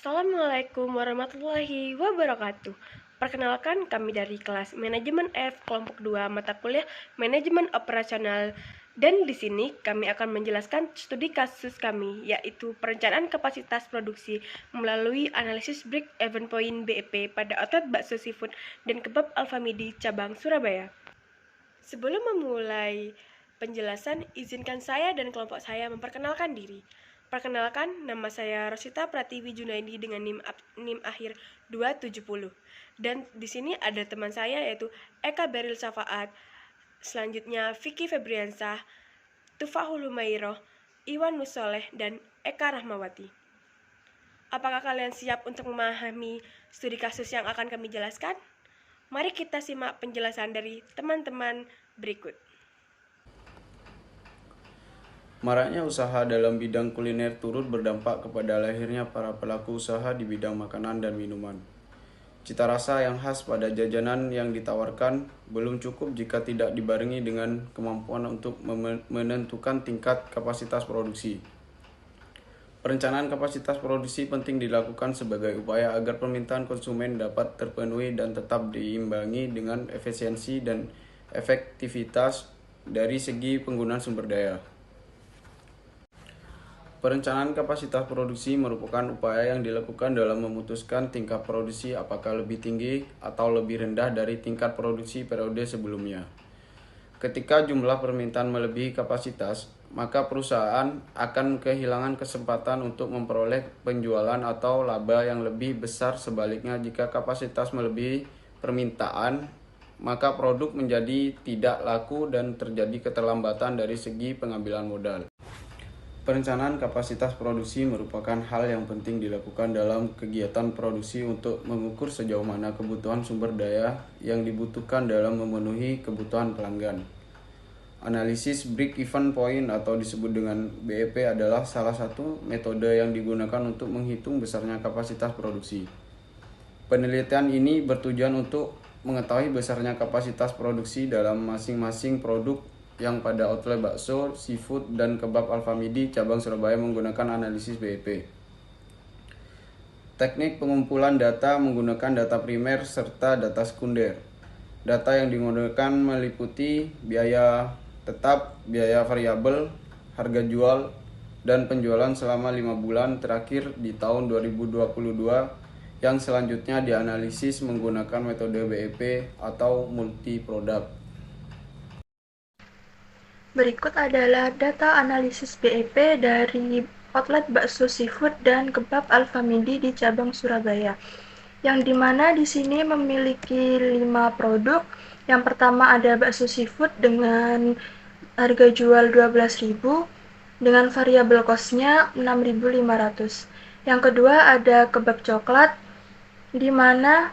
Assalamualaikum warahmatullahi wabarakatuh. Perkenalkan, kami dari kelas Manajemen F kelompok 2 mata kuliah Manajemen Operasional. Dan di sini kami akan menjelaskan studi kasus kami, yaitu perencanaan kapasitas produksi melalui analisis break even point BEP pada outlet bakso seafood dan kebab Alfamidi cabang Surabaya. Sebelum memulai penjelasan, izinkan saya dan kelompok saya memperkenalkan diri. Perkenalkan, nama saya Rosita Pratiwi Junaidi dengan NIM akhir 270. Dan di sini ada teman saya yaitu Eka Beril Safaat, selanjutnya Vicky Febriansah, Tufahul Humairoh, Iwan Nusoleh, dan Eka Rahmawati. Apakah kalian siap untuk memahami studi kasus yang akan kami jelaskan? Mari kita simak penjelasan dari teman-teman berikut. Maraknya usaha dalam bidang kuliner turut berdampak kepada lahirnya para pelaku usaha di bidang makanan dan minuman. Cita rasa yang khas pada jajanan yang ditawarkan belum cukup jika tidak dibarengi dengan kemampuan untuk menentukan tingkat kapasitas produksi. Perencanaan kapasitas produksi penting dilakukan sebagai upaya agar permintaan konsumen dapat terpenuhi dan tetap diimbangi dengan efisiensi dan efektivitas dari segi penggunaan sumber daya. Perencanaan kapasitas produksi merupakan upaya yang dilakukan dalam memutuskan tingkat produksi apakah lebih tinggi atau lebih rendah dari tingkat produksi periode sebelumnya. Ketika jumlah permintaan melebihi kapasitas, maka perusahaan akan kehilangan kesempatan untuk memperoleh penjualan atau laba yang lebih besar. Sebaliknya, jika kapasitas melebihi permintaan, maka produk menjadi tidak laku dan terjadi keterlambatan dari segi pengambilan modal. Perencanaan kapasitas produksi merupakan hal yang penting dilakukan dalam kegiatan produksi untuk mengukur sejauh mana kebutuhan sumber daya yang dibutuhkan dalam memenuhi kebutuhan pelanggan. Analisis break-even point atau disebut dengan BEP adalah salah satu metode yang digunakan untuk menghitung besarnya kapasitas produksi. Penelitian ini bertujuan untuk mengetahui besarnya kapasitas produksi dalam masing-masing produk yang pada outlet bakso, seafood, dan kebab Alfamidi cabang Surabaya menggunakan analisis BEP. Teknik pengumpulan data menggunakan data primer serta data sekunder. Data yang digunakan meliputi biaya tetap, biaya variabel, harga jual, dan penjualan selama 5 bulan terakhir di tahun 2022 yang selanjutnya dianalisis menggunakan metode BEP atau multi product. Berikut adalah data analisis BEP dari outlet bakso seafood dan kebab Alfamidi di cabang Surabaya. Yang dimana di sini memiliki 5 produk. Yang pertama ada bakso seafood dengan harga jual 12.000 dengan variabel cost-nya 6.500. Yang kedua ada kebab coklat di mana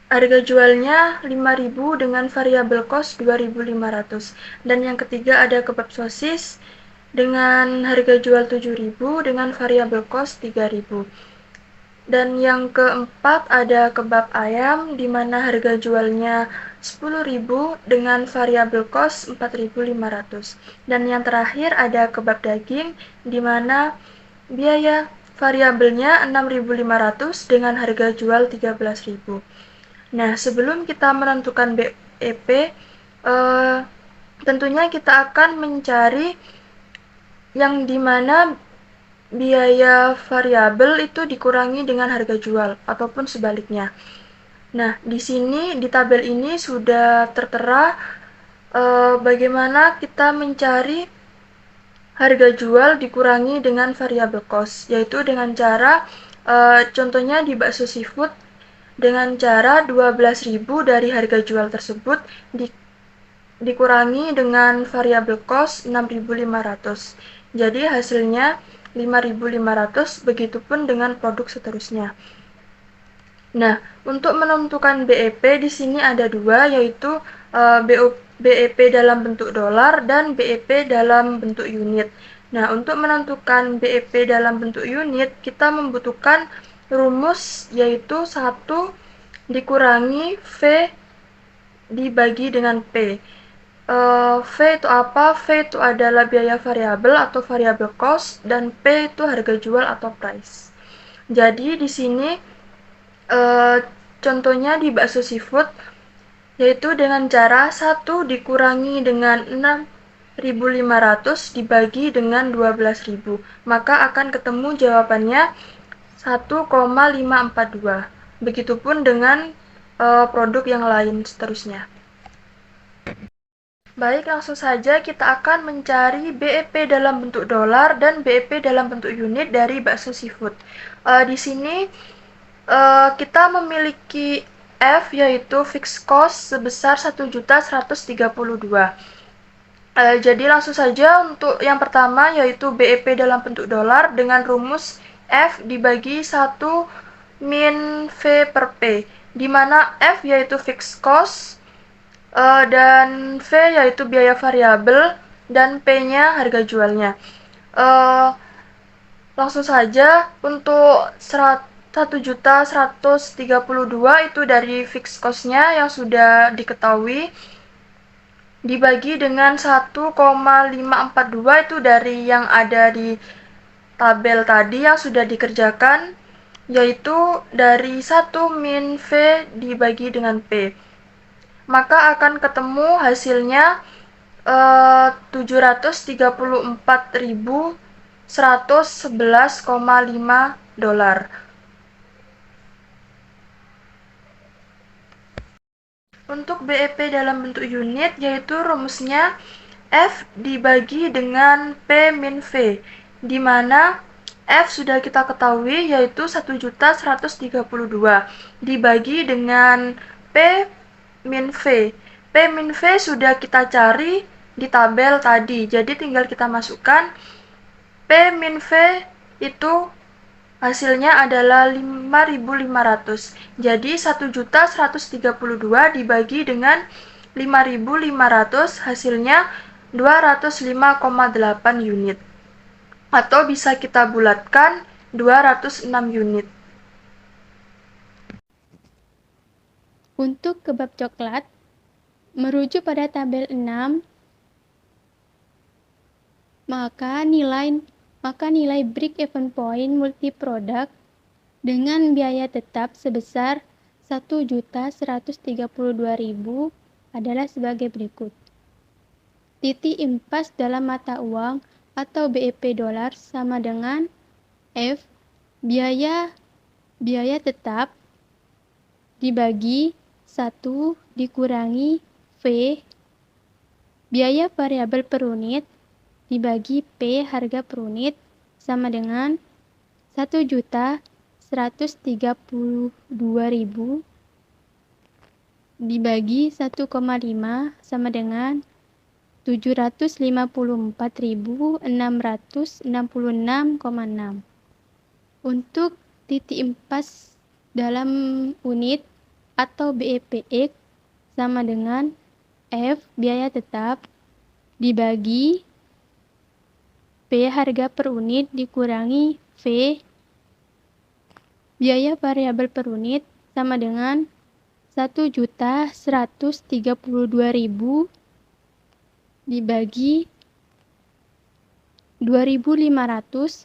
harga jualnya 5.000 dengan variabel cost 2.500. Dan yang ketiga ada kebab sosis dengan harga jual 7.000 dengan variabel cost 3.000. Dan yang keempat ada kebab ayam di mana harga jualnya 10.000 dengan variabel cost 4.500. Dan yang terakhir ada kebab daging di mana biaya variabelnya 6.500 dengan harga jual 13.000. Nah, sebelum kita menentukan BEP, tentunya kita akan mencari yang dimana biaya variabel itu dikurangi dengan harga jual ataupun sebaliknya. Nah, di sini di tabel ini sudah tertera bagaimana kita mencari harga jual dikurangi dengan variabel cost, yaitu dengan cara contohnya di bakso seafood dengan cara 12.000 dari harga jual tersebut dikurangi dengan variabel cost 6.500. Jadi hasilnya 5.500, begitupun dengan produk seterusnya. Nah, untuk menentukan BEP di sini ada dua, yaitu BEP dalam bentuk dolar dan BEP dalam bentuk unit. Nah, untuk menentukan BEP dalam bentuk unit, kita membutuhkan rumus yaitu 1 dikurangi V dibagi dengan P. V itu apa? V itu adalah biaya variabel atau variable cost, dan P itu harga jual atau price. Jadi di sini contohnya di bakso seafood, yaitu dengan cara 1 dikurangi dengan 6.500 dibagi dengan 12.000, maka akan ketemu jawabannya 1,542. Begitupun dengan produk yang lain seterusnya. Baik, langsung saja kita akan mencari BEP dalam bentuk dolar dan BEP dalam bentuk unit dari bakso seafood. Di sini kita memiliki F, yaitu fixed cost sebesar 1.132. Jadi langsung saja untuk yang pertama, yaitu BEP dalam bentuk dolar dengan rumus F dibagi 1 min V per P, di mana F yaitu fixed cost dan V yaitu biaya variabel dan P-nya harga jualnya. Langsung saja untuk 1.132 itu dari fixed cost-nya yang sudah diketahui, dibagi dengan 1,542 itu dari yang ada di tabel tadi yang sudah dikerjakan, yaitu dari 1 min V dibagi dengan P. Maka akan ketemu hasilnya 734.111,5 dolar. Untuk BEP dalam bentuk unit, yaitu rumusnya F dibagi dengan P min V, di mana F sudah kita ketahui yaitu 1.132 dibagi dengan P min V. P min V sudah kita cari di tabel tadi, jadi tinggal kita masukkan. P min V itu hasilnya adalah 5.500. Jadi 1.132 dibagi dengan 5.500 hasilnya 205,8 unit. Atau bisa kita bulatkan 206 unit. Untuk kebab coklat, merujuk pada tabel 6, maka nilai break even point multi product dengan biaya tetap sebesar 1.132.000 adalah sebagai berikut. Titik impas dalam mata uang atau BEP dolar sama dengan F biaya tetap dibagi 1 dikurangi V biaya variabel per unit dibagi P harga per unit sama dengan 1.132.000 dibagi 1,5 sama dengan 754.666,6. Untuk titik impas dalam unit atau BEPX sama dengan F biaya tetap dibagi P harga per unit dikurangi V biaya variabel per unit sama dengan 1.132.000 dibagi 2.500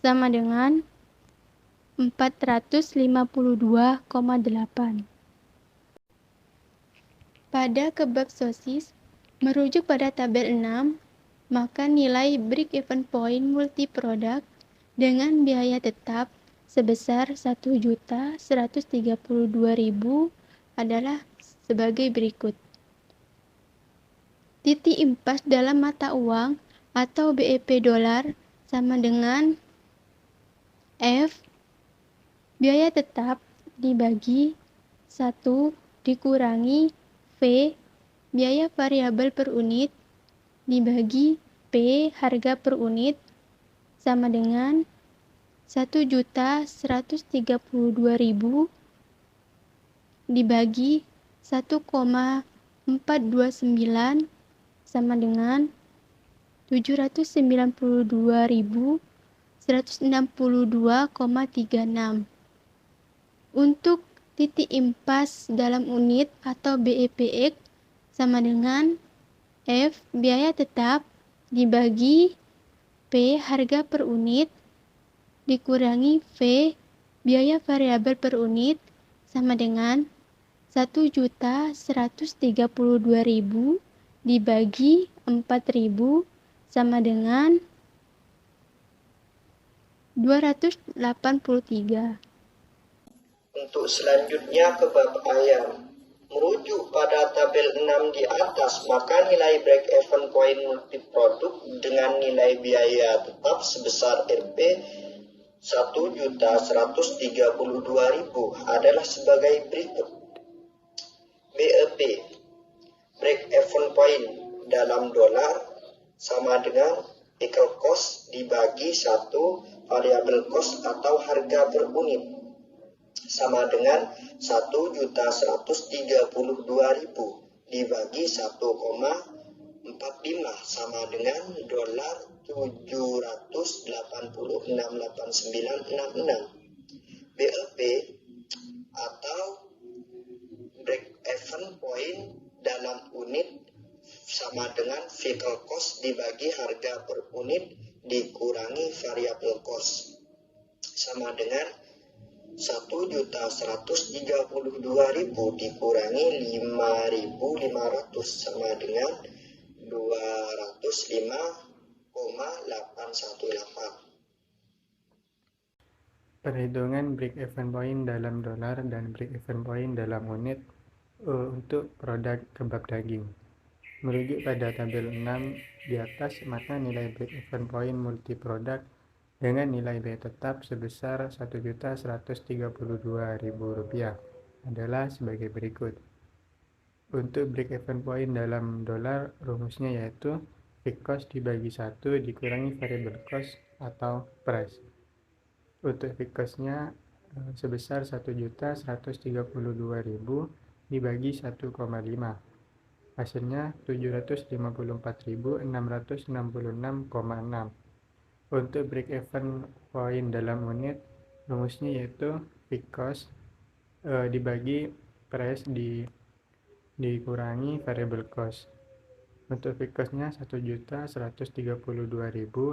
sama dengan 452,8. Pada kebab sosis, merujuk pada tabel 6, maka nilai break even point multi product dengan biaya tetap sebesar 1.132.000 adalah sebagai berikut. Titik impas dalam mata uang atau BEP dolar sama dengan F biaya tetap dibagi 1 dikurangi V biaya variabel per unit dibagi P harga per unit sama dengan 1.132.000 dibagi 1,429 sama dengan 792.162,36. Untuk titik impas dalam unit atau BEPX sama dengan F biaya tetap dibagi P harga per unit dikurangi V, biaya variabel per unit, sama dengan 1.132.000 dibagi 4.000 sama dengan 283. Untuk selanjutnya ke bab ayam. Merujuk pada tabel 6 di atas, maka nilai break-even point multiproduk dengan nilai biaya tetap sebesar Rp 1.132.000 adalah sebagai berikut. BEP, break-even point dalam dolar, sama dengan vehicle cost dibagi 1 variable cost atau harga per unit, sama dengan 1.132.000 dibagi 1,45 sama dengan dolar 786,8966. BEP atau break even point dalam unit sama dengan vehicle cost dibagi harga per unit dikurangi variable cost, sama dengan 1.132.000 dikurangi 5.500 sama dengan 205,818. Perhitungan break-even point dalam dolar dan break-even point dalam unit untuk produk kebab daging. Merujuk pada tabel 6 di atas, maka nilai break-even point multi produk dengan nilai biaya tetap sebesar Rp1.132.000 adalah sebagai berikut. Untuk break-even point dalam dolar, rumusnya yaitu fixed cost dibagi 1 dikurangi variable cost atau price. Untuk fixed cost-nya sebesar 1.132.000 dibagi 1,5. Hasilnya 754.666,6. Untuk break-even point dalam unit, rumusnya yaitu fixed cost dibagi price dikurangi variable cost. Untuk fixed cost-nya 1.132.000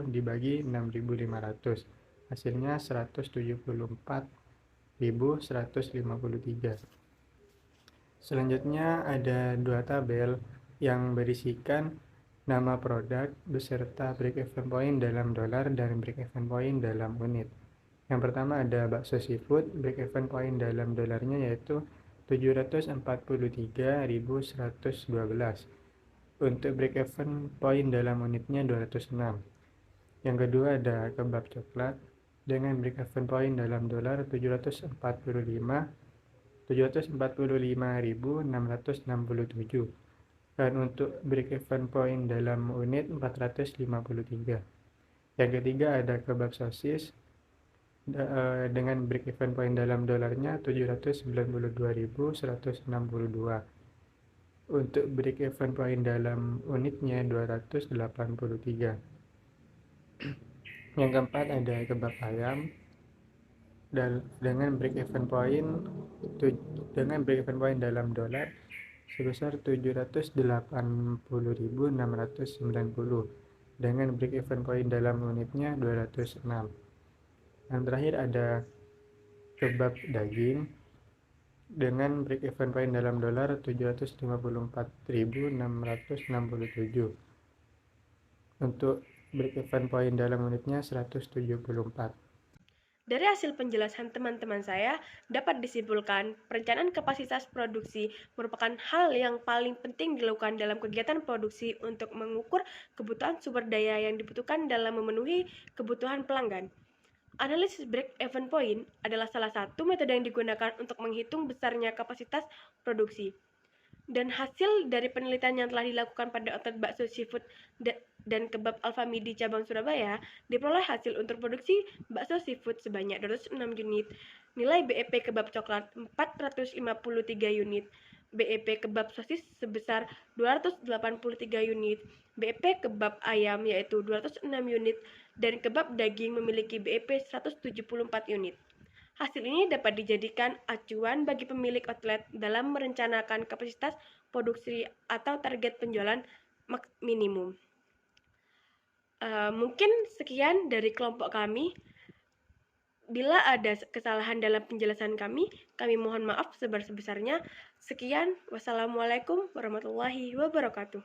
dibagi 6.500. Hasilnya 174.153. Selanjutnya ada dua tabel yang berisikan nama produk beserta break-even point dalam dolar dan break-even point dalam unit. Yang pertama ada bakso seafood, break-even point dalam dolarnya yaitu 743.112. Untuk break-even point dalam unitnya 206. Yang kedua ada kebab coklat dengan break-even point dalam dolar 745.667. Dan untuk break-even point dalam unit 453. Yang ketiga ada kebab sosis dengan break-even point dalam dolarnya 792.162. Untuk break-even point dalam unitnya 283. Yang keempat ada kebab ayam dengan break-even point dalam dolar sebesar 780.690 dengan break-even point dalam unitnya 206. Yang terakhir ada kebab daging dengan break-even point dalam dolar 754.667. Untuk break-even point dalam unitnya 174. Dari hasil penjelasan teman-teman saya, dapat disimpulkan perencanaan kapasitas produksi merupakan hal yang paling penting dilakukan dalam kegiatan produksi untuk mengukur kebutuhan sumber daya yang dibutuhkan dalam memenuhi kebutuhan pelanggan. Analisis break-even point adalah salah satu metode yang digunakan untuk menghitung besarnya kapasitas produksi. Dan hasil dari penelitian yang telah dilakukan pada outlet bakso seafood dan kebab Alfamidi cabang Surabaya, diperoleh hasil untuk produksi bakso seafood sebanyak 206 unit, nilai BEP kebab coklat 453 unit, BEP kebab sosis sebesar 283 unit, BEP kebab ayam yaitu 206 unit, dan kebab daging memiliki BEP 174 unit. Hasil ini dapat dijadikan acuan bagi pemilik outlet dalam merencanakan kapasitas produksi atau target penjualan minimum. Mungkin sekian dari kelompok kami. Bila ada kesalahan dalam penjelasan kami mohon maaf sebesar-besarnya. Sekian, wassalamualaikum warahmatullahi wabarakatuh.